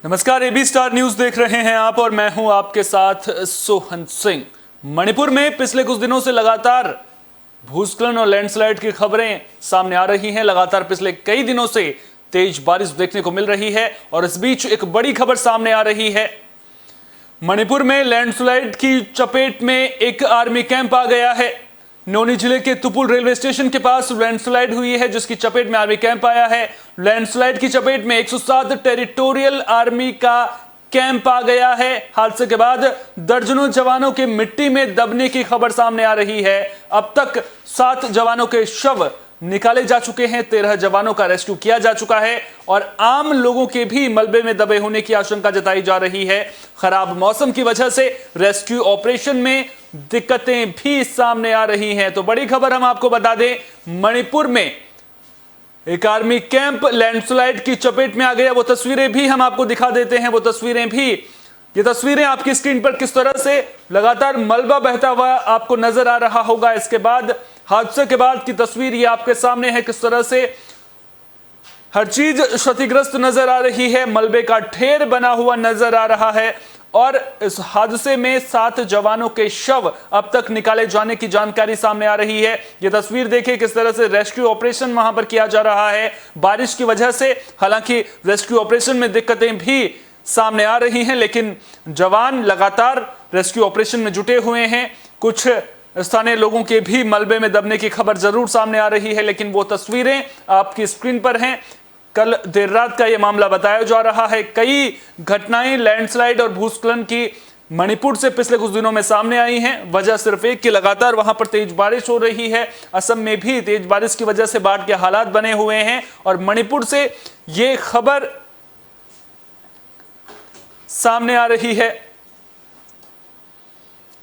नमस्कार, AB star news देख रहे हैं आप और मैं हूं आपके साथ सोहन सिंह। मणिपुर में पिछले कुछ दिनों से लगातार भूस्खलन और लैंडस्लाइड की खबरें सामने आ रही हैं। लगातार पिछले कई दिनों से तेज बारिश देखने को मिल रही है और इस बीच एक बड़ी खबर सामने आ रही है। मणिपुर में लैंडस्लाइड की चपेट में एक आर्मी कैंप आ गया है। नौनी जिले के तुपुल रेलवे स्टेशन के पास लैंडस्लाइड हुई है, जिसकी चपेट में आर्मी कैंप आया है। लैंडस्लाइड की चपेट में 107 टेरिटोरियल आर्मी का कैंप आ गया है। हादसे के बाद दर्जनों जवानों के मिट्टी में दबने की खबर सामने आ रही है। अब तक 7 जवानों के शव निकाले जा चुके हैं, 13 जवानों का रेस्क्यू किया जा चुका है और आम लोगों के भी मलबे में दबे होने की आशंका जताई जा रही है। खराब मौसम की वजह से रेस्क्यू ऑपरेशन में दिक्कतें भी सामने आ रही हैं। तो बड़ी खबर हम आपको बता दें, मणिपुर में एक आर्मी कैंप लैंडस्लाइड की चपेट में आ गया। वो तस्वीरें भी हम आपको दिखा देते हैं। ये तस्वीरें आपकी स्क्रीन पर किस तरह से लगातार मलबा बहता हुआ आपको नजर आ रहा होगा। इसके बाद हादसे के बाद की तस्वीर ये आपके सामने है, किस तरह से हर चीज क्षतिग्रस्त नजर आ रही है, मलबे का ढेर बना हुआ नजर आ रहा है और इस हादसे में 7 जवानों के शव अब तक निकाले जाने की जानकारी सामने आ रही है। यह तस्वीर देखिए किस तरह से रेस्क्यू ऑपरेशन वहां पर किया जा रहा है। बारिश की वजह से हालांकि रेस्क्यू ऑपरेशन में दिक्कतें भी सामने आ रही हैं, लेकिन जवान लगातार रेस्क्यू ऑपरेशन में जुटे हुए हैं। कुछ स्थानीय लोगों के भी मलबे में दबने की खबर जरूर सामने आ रही है, लेकिन वो तस्वीरें आपकी स्क्रीन पर हैं। कल देर रात का यह मामला बताया जा रहा है। कई घटनाएं लैंडस्लाइड और भूस्खलन की मणिपुर से पिछले कुछ दिनों में सामने आई हैं। वजह सिर्फ एक कि लगातार वहां पर तेज बारिश हो रही है। असम में भी तेज बारिश की वजह से बाढ़ के हालात बने हुए हैं और मणिपुर से यह खबर सामने आ रही है।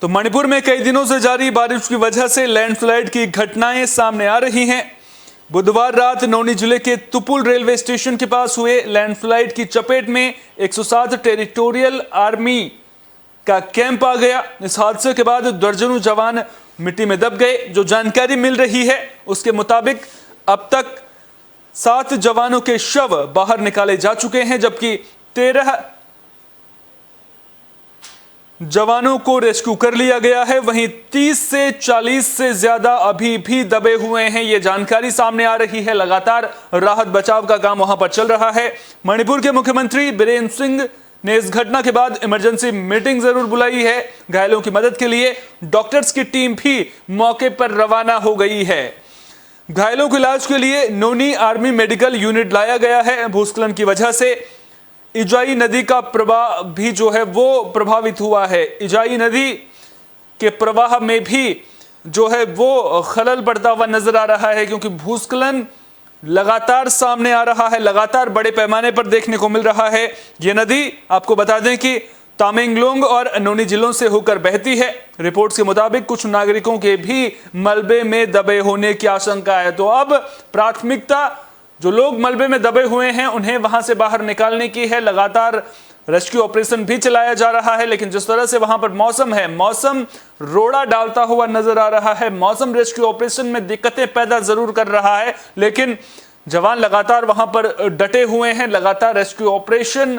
तो मणिपुर में कई दिनों से जारी बारिश की वजह से लैंडस्लाइड की घटनाएं सामने आ रही हैं। बुधवार रात नौनी जिले के तुपुल रेलवे स्टेशन के पास हुए लैंडस्लाइड की चपेट में 107 टेरिटोरियल आर्मी का कैंप आ गया। इस हादसे के बाद दर्जनों जवान मिट्टी में दब गए। जो जानकारी मिल रही है उसके मुताबिक अब तक 7 जवानों के शव बाहर निकाले जा चुके हैं, जबकि 13 जवानों को रेस्क्यू कर लिया गया है। वहीं 30 से 40 से ज्यादा अभी भी दबे हुए हैं, ये जानकारी सामने आ रही है। लगातार राहत बचाव का काम वहां पर चल रहा है। मणिपुर के मुख्यमंत्री बीरेन्द्र सिंह ने इस घटना के बाद इमरजेंसी मीटिंग जरूर बुलाई है। घायलों की मदद के लिए डॉक्टर्स की टीम भी मौके पर रवाना हो गई है। घायलों के इलाज के लिए नौनी आर्मी मेडिकल यूनिट लाया गया है। भूस्खलन की वजह से इजाई नदी का प्रवाह भी जो है वो प्रभावित हुआ है। इजाई नदी के प्रवाह में भी जो है वो खलल पड़ता हुआ नजर आ रहा है, क्योंकि भूस्खलन लगातार सामने आ रहा है, लगातार बड़े पैमाने पर देखने को मिल रहा है। ये नदी आपको बता दें कि तामेंगलोंग और नौनी जिलों से होकर बहती है। रिपोर्ट्स के मुताबिक कुछ नागरिकों के भी मलबे में दबे होने की आशंका है। तो अब प्राथमिकता जो लोग मलबे में दबे हुए हैं उन्हें वहां से बाहर निकालने की है। लगातार रेस्क्यू ऑपरेशन भी चलाया जा रहा है, लेकिन जिस तरह से वहां पर मौसम है, मौसम रोड़ा डालता हुआ नजर आ रहा है। मौसम रेस्क्यू ऑपरेशन में दिक्कतें पैदा जरूर कर रहा है, लेकिन जवान लगातार वहां पर डटे हुए हैं, लगातार रेस्क्यू ऑपरेशन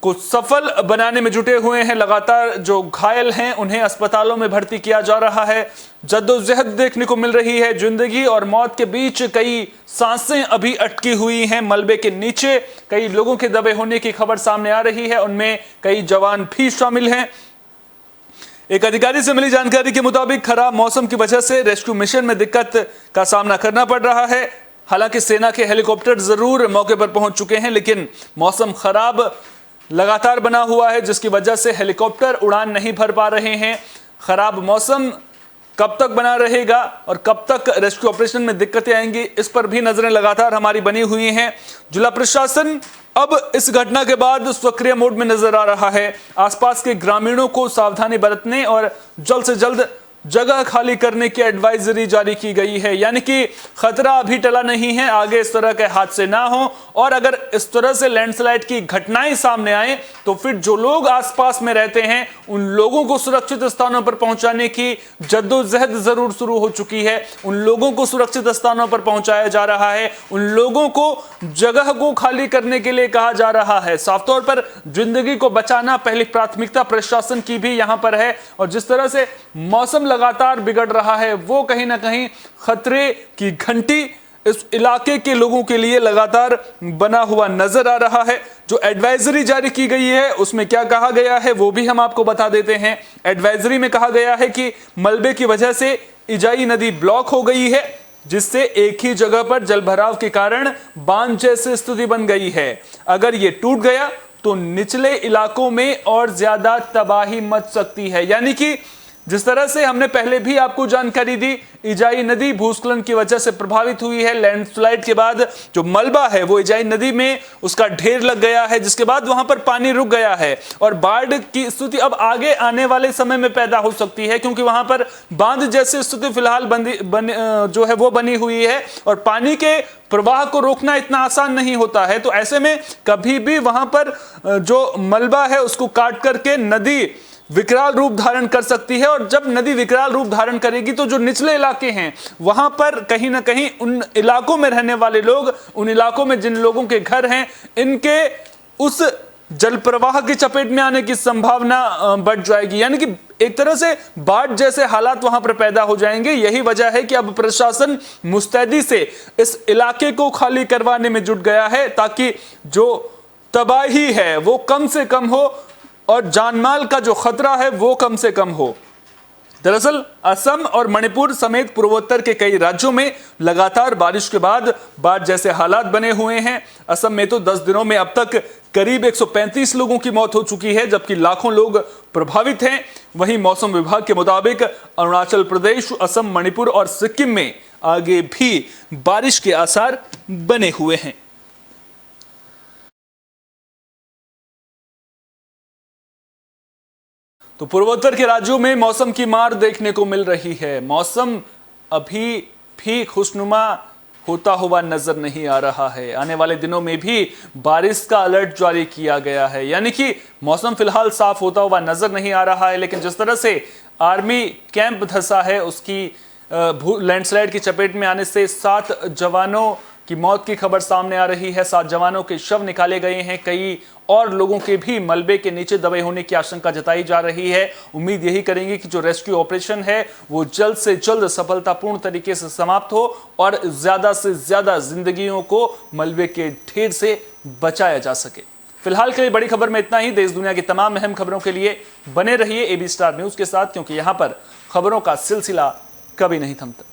को सफल बनाने में जुटे हुए हैं। लगातार जो घायल हैं उन्हें अस्पतालों में भर्ती किया जा रहा है। जद्दोजहद देखने को मिल रही है। जिंदगी और मौत के बीच कई सांसें अभी अटकी हुई हैं। मलबे के नीचे कई लोगों के दबे होने की खबर सामने आ रही है, उनमें कई जवान भी शामिल हैं। एक अधिकारी से मिली जानकारी के मुताबिक खराब मौसम की वजह से रेस्क्यू मिशन में दिक्कत का सामना करना पड़ रहा है। हालांकि सेना के हेलीकॉप्टर जरूर मौके पर पहुंच चुके हैं, लेकिन मौसम खराब लगातार बना हुआ है, जिसकी वजह से हेलीकॉप्टर उड़ान नहीं भर पा रहे हैं। खराब मौसम कब तक बना रहेगा और कब तक रेस्क्यू ऑपरेशन में दिक्कतें आएंगी, इस पर भी नजरें लगातार हमारी बनी हुई हैं। जिला प्रशासन अब इस घटना के बाद सक्रिय मोड में नजर आ रहा है। आसपास के ग्रामीणों को सावधानी बरतने और जल्द से जल्द जगह खाली करने की एडवाइजरी जारी की गई है। यानी कि खतरा अभी टला नहीं है, आगे इस तरह के हादसे ना हो, और अगर इस तरह से लैंडस्लाइड की घटनाएं सामने आए तो फिर जो लोग आसपास में रहते हैं उन लोगों को सुरक्षित स्थानों पर पहुंचाने की जद्दोजहद जरूर शुरू हो चुकी है। उन लोगों को सुरक्षित स्थानों पर पहुंचाया जा रहा है, उन लोगों को जगह को खाली करने के लिए कहा जा रहा है। साफ तौर पर जिंदगी को बचाना पहली प्राथमिकता प्रशासन की भी यहां पर है, और जिस तरह से मौसम लगातार बिगड़ रहा है वो कहीं ना कहीं खतरे की घंटी इस इलाके के लोगों के लिए लगातार बना हुआ नजर आ रहा है। जो एडवाइजरी जारी की गई है उसमें क्या कहा गया है वो भी हम आपको बता देते हैं। एडवाइजरी में कहा गया है कि मलबे की वजह से इजाई नदी ब्लॉक हो गई है, जिससे एक ही जगह पर जलभराव के कारण बांध जैसी स्थिति बन गई है। अगर ये टूट गया तो निचले इलाकों में और ज्यादा तबाही मच सकती है। यानी कि जिस तरह से हमने पहले भी आपको जानकारी दी, इजाई नदी भूस्खलन की वजह से प्रभावित हुई है। लैंडस्लाइड के बाद जो मलबा है वो इजाई नदी में उसका ढेर लग गया है, जिसके बाद वहां पर पानी रुक गया है और बाढ़ की स्थिति अब आगे आने वाले समय में पैदा हो सकती है, क्योंकि वहां पर बांध जैसी स्थिति फिलहाल जो है वो बनी हुई है और पानी के प्रवाह को रोकना इतना आसान नहीं होता है। तो ऐसे में कभी भी वहां पर जो मलबा है उसको काट करके नदी विकराल रूप धारण कर सकती है, और जब नदी विकराल रूप धारण करेगी तो जो निचले इलाके हैं वहां पर कहीं ना कहीं उन इलाकों में रहने वाले लोग, उन इलाकों में जिन लोगों के घर हैं, इनके उस जल प्रवाह की चपेट में आने की संभावना बढ़ जाएगी। यानी कि एक तरह से बाढ़ जैसे हालात वहां पर पैदा हो जाएंगे। यही वजह है कि अब प्रशासन मुस्तैदी से इस इलाके को खाली करवाने में जुट गया है, ताकि जो तबाही है वो कम से कम हो और जानमाल का जो खतरा है वो कम से कम हो। दरअसल असम और मणिपुर समेत पूर्वोत्तर के कई राज्यों में लगातार बारिश के बाद बाढ़ जैसे हालात बने हुए हैं। असम में तो 10 दिनों में अब तक करीब 135 लोगों की मौत हो चुकी है, जबकि लाखों लोग प्रभावित हैं। वहीं मौसम विभाग के मुताबिक अरुणाचल प्रदेश, असम, मणिपुर और सिक्किम में आगे भी बारिश के आसार बने हुए हैं। तो पूर्वोत्तर के राज्यों में मौसम की मार देखने को मिल रही है। मौसम अभी भी खुशनुमा होता हुआ नजर नहीं आ रहा है। आने वाले दिनों में भी बारिश का अलर्ट जारी किया गया है। यानी कि मौसम फिलहाल साफ होता हुआ नजर नहीं आ रहा है, लेकिन जिस तरह से आर्मी कैंप धंसा है उसकी लैंडस्लाइड की चपेट में आने से 7 जवानों की मौत की खबर सामने आ रही है। 7 जवानों के शव निकाले गए हैं। कई और लोगों के भी मलबे के नीचे दबे होने की आशंका जताई जा रही है। उम्मीद यही करेंगे कि जो रेस्क्यू ऑपरेशन है वो जल्द से जल्द सफलतापूर्ण तरीके से समाप्त हो और ज्यादा से ज्यादा जिंदगियों को मलबे के ढेर से बचाया जा सके। फिलहाल के लिए बड़ी खबर में इतना ही। देश दुनिया की तमाम अहम खबरों के लिए बने रहिए AB स्टार न्यूज के साथ, क्योंकि यहां पर खबरों का सिलसिला कभी नहीं थमता।